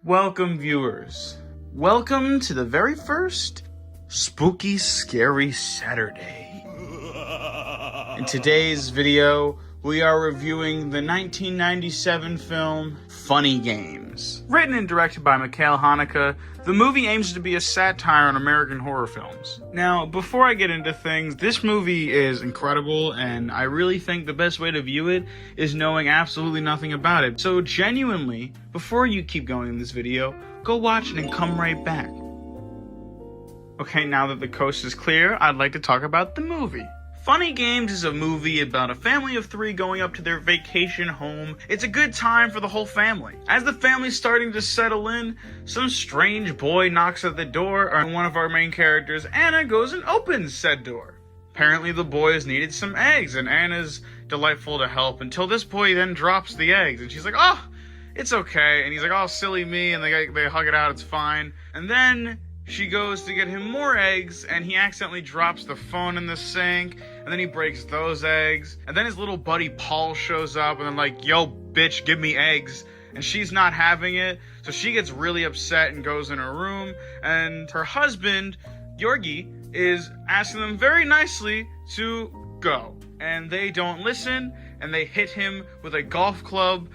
Welcome, viewers. Welcome to the very first Spooky Scary Saturday. In today's video, we are reviewing the 1997 film Funny Games. Written and directed by Mikhail Haneke, the movie aims to be a satire on American horror films. Now, before I get into things, this movie is incredible, and I really think the best way to view it is knowing absolutely nothing about it. So genuinely, before you keep going in this video, go watch it and come right back. Okay, now that the coast is clear, I'd like to talk about the movie. Funny Games is a movie about a family of three going up to their vacation home. It's a good time for the whole family. As the family's starting to settle in, some strange boy knocks at the door, and one of our main characters, Anna, goes and opens said door. Apparently the boys needed some eggs, and Anna's delightful to help until this boy then drops the eggs, and she's like, "Oh, it's okay." And he's like, "Oh, silly me," and they hug it out, it's fine. And then she goes to get him more eggs, and he accidentally drops the phone in the sink, and then he breaks those eggs. And then his little buddy Paul shows up, and then like, "Yo, bitch, give me eggs." And she's not having it, so she gets really upset and goes in her room, and her husband, Georgi, is asking them very nicely to go. And they don't listen, and they hit him with a golf club,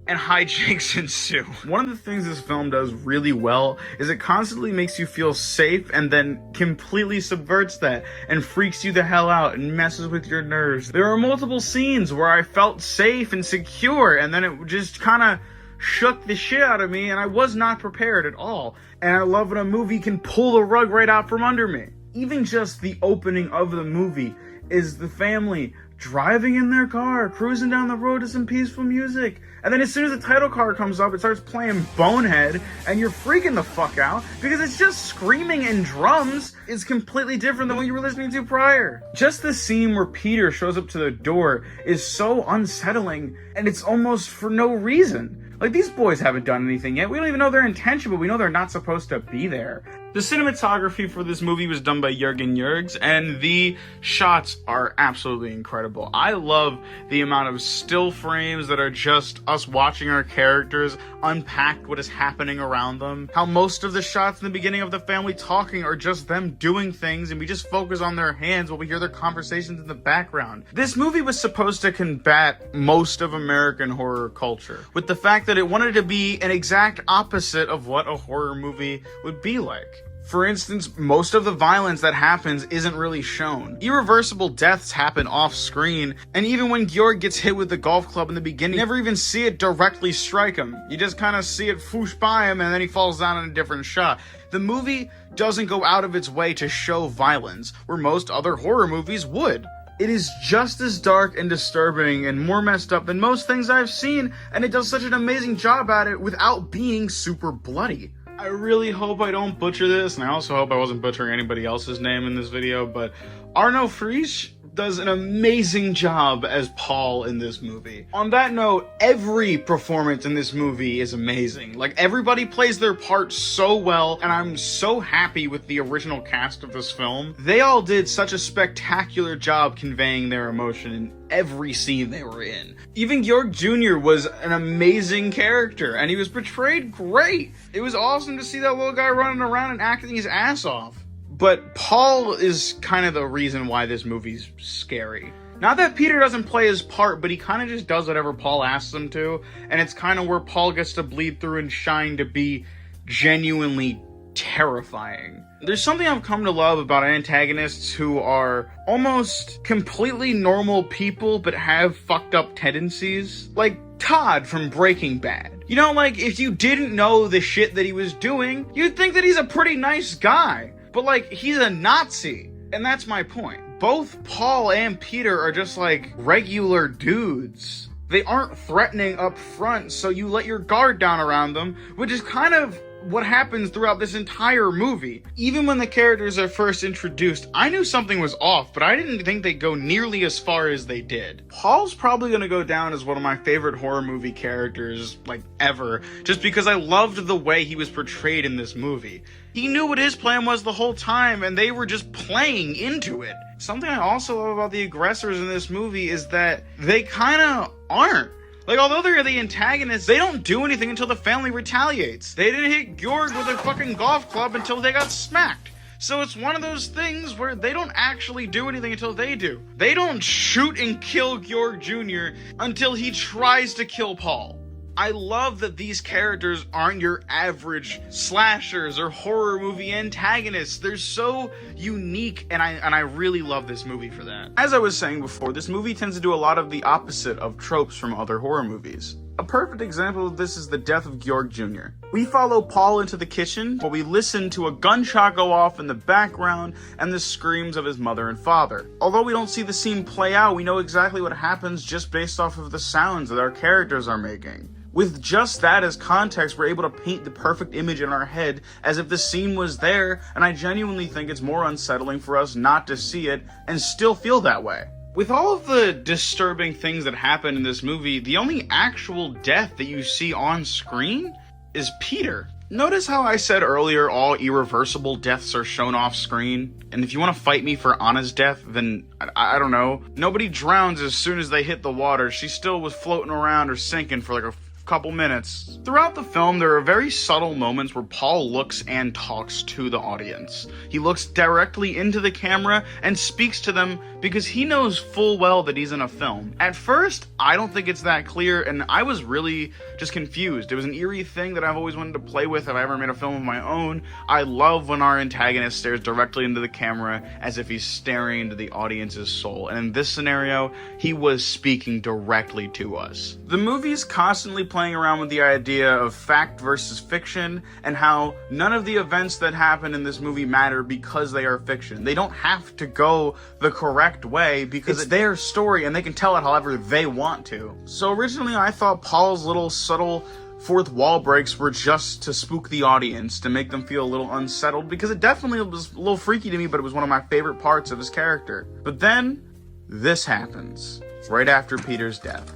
and hijinks ensue. One of the things this film does really well is it constantly makes you feel safe and then completely subverts that and freaks you the hell out and messes with your nerves. There are multiple scenes where I felt safe and secure, and then it just kind of shook the shit out of me, and I was not prepared at all. And I love when a movie can pull the rug right out from under me. Even just the opening of the movie is the family driving in their car, cruising down the road to some peaceful music. And then as soon as the title card comes up, it starts playing Bonehead, and you're freaking the fuck out because it's just screaming and drums. Is completely different than what you were listening to prior. Just the scene where Peter shows up to the door is so unsettling, and it's almost for no reason. Like, these boys haven't done anything yet. We don't even know their intention, but we know they're not supposed to be there. The cinematography for this movie was done by Jürgen Jürgs, and the shots are absolutely incredible. I love the amount of still frames that are just us watching our characters unpack what is happening around them. How most of the shots in the beginning of the family talking are just them doing things, and we just focus on their hands while we hear their conversations in the background. This movie was supposed to combat most of American horror culture, with the fact that it wanted to be an exact opposite of what a horror movie would be like. For instance, most of the violence that happens isn't really shown. Irreversible deaths happen off screen, and even when Georg gets hit with the golf club in the beginning, you never even see it directly strike him. You just kind of see it whoosh by him, and then he falls down in a different shot. The movie doesn't go out of its way to show violence, where most other horror movies would. It is just as dark and disturbing and more messed up than most things I've seen, and it does such an amazing job at it without being super bloody. I really hope I don't butcher this, and I also hope I wasn't butchering anybody else's name in this video, but Arno Frisch does an amazing job as Paul in this movie. On that note, every performance in this movie is amazing. Like, everybody plays their part so well, and I'm so happy with the original cast of this film. They all did such a spectacular job conveying their emotion in every scene they were in. Even Georg Jr. was an amazing character, and he was portrayed great. It was awesome to see that little guy running around and acting his ass off. But Paul is kind of the reason why this movie's scary. Not that Peter doesn't play his part, but he kind of just does whatever Paul asks him to, and it's kind of where Paul gets to bleed through and shine to be genuinely terrifying. There's something I've come to love about antagonists who are almost completely normal people but have fucked up tendencies. Like Todd from Breaking Bad. You know, like, if you didn't know the shit that he was doing, you'd think that he's a pretty nice guy. But, like, he's a Nazi, and that's my point. Both Paul and Peter are just, like, regular dudes. They aren't threatening up front, so you let your guard down around them, which is kind of what happens throughout this entire movie. Even when the characters are first introduced, I knew something was off, but I didn't think they'd go nearly as far as they did. Paul's probably gonna go down as one of my favorite horror movie characters, like, ever, just because I loved the way he was portrayed in this movie. He knew what his plan was the whole time, and they were just playing into it. Something I also love about the aggressors in this movie is that they kinda aren't. Like, although they're the antagonists, they don't do anything until the family retaliates. They didn't hit Georg with a fucking golf club until they got smacked. So it's one of those things where they don't actually do anything until they do. They don't shoot and kill Georg Jr. until he tries to kill Paul. I love that these characters aren't your average slashers or horror movie antagonists. They're so unique, and I really love this movie for that. As I was saying before, this movie tends to do a lot of the opposite of tropes from other horror movies. A perfect example of this is the death of Georg Jr. We follow Paul into the kitchen, while we listen to a gunshot go off in the background and the screams of his mother and father. Although we don't see the scene play out, we know exactly what happens just based off of the sounds that our characters are making. With just that as context, we're able to paint the perfect image in our head as if the scene was there, and I genuinely think it's more unsettling for us not to see it and still feel that way. With all of the disturbing things that happen in this movie, the only actual death that you see on screen is Peter. Notice how I said earlier all irreversible deaths are shown off screen? And if you want to fight me for Anna's death, then I don't know. Nobody drowns as soon as they hit the water. She still was floating around or sinking for like a couple minutes. Throughout the film, there are very subtle moments where Paul looks and talks to the audience. He looks directly into the camera and speaks to them because he knows full well that he's in a film. At first, I don't think it's that clear, and I was really just confused. It was an eerie thing that I've always wanted to play with if I ever made a film of my own. I love when our antagonist stares directly into the camera as if he's staring into the audience's soul, and in this scenario, he was speaking directly to us. The movie's constantly playing around with the idea of fact versus fiction, and how none of the events that happen in this movie matter because they are fiction. They don't have to go the correct way because it's their story and they can tell it however they want to. So originally I thought Paul's little subtle fourth wall breaks were just to spook the audience, to make them feel a little unsettled, because it definitely was a little freaky to me, but it was one of my favorite parts of his character. But then, this happens, right after Peter's death.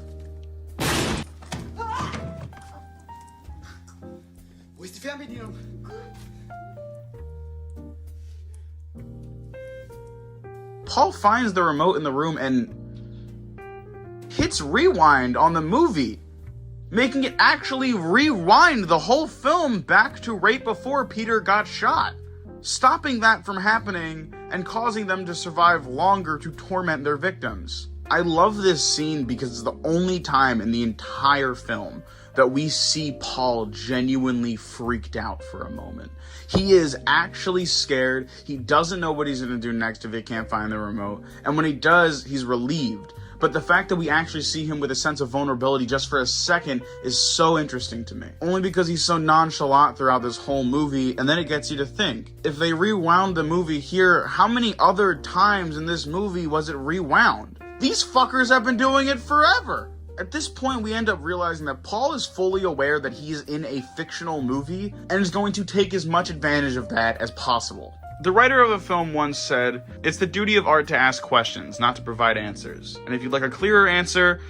Wo ist die Fernbedienung? Paul finds the remote in the room and hits rewind on the movie, making it actually rewind the whole film back to right before Peter got shot, stopping that from happening and causing them to survive longer to torment their victims. I love this scene because it's the only time in the entire film that we see Paul genuinely freaked out for a moment. He is actually scared. He doesn't know what he's going to do next if he can't find the remote. And when he does, he's relieved. But the fact that we actually see him with a sense of vulnerability just for a second is so interesting to me. Only because he's so nonchalant throughout this whole movie, and then it gets you to think. If they rewound the movie here, how many other times in this movie was it rewound? These fuckers have been doing it forever! At this point, we end up realizing that Paul is fully aware that he's in a fictional movie and is going to take as much advantage of that as possible. The writer of the film once said, "It's the duty of art to ask questions, not to provide answers. And if you'd like a clearer answer,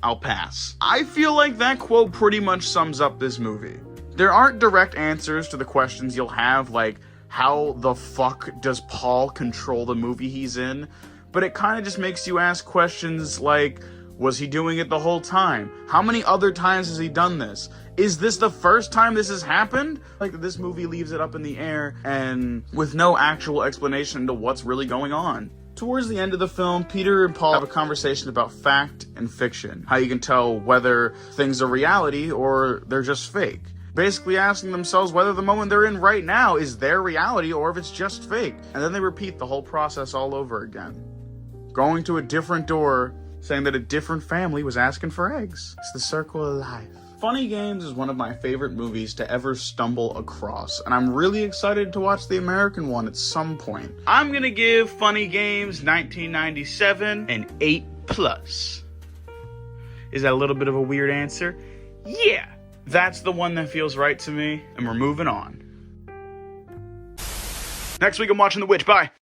I'll pass." I feel like that quote pretty much sums up this movie. There aren't direct answers to the questions you'll have, like, how the fuck does Paul control the movie he's in? But it kind of just makes you ask questions like, was he doing it the whole time? How many other times has he done this? Is this the first time this has happened? Like, this movie leaves it up in the air and with no actual explanation into what's really going on. Towards the end of the film, Peter and Paul have a conversation about fact and fiction. How you can tell whether things are reality or they're just fake. Basically asking themselves whether the moment they're in right now is their reality or if it's just fake. And then they repeat the whole process all over again. Going to a different door, saying that a different family was asking for eggs. It's the circle of life. Funny Games is one of my favorite movies to ever stumble across, and I'm really excited to watch the American one at some point. I'm gonna give Funny Games 1997 an 8+. Is that a little bit of a weird answer? Yeah, that's the one that feels right to me, and we're moving on. Next week I'm watching The Witch. Bye!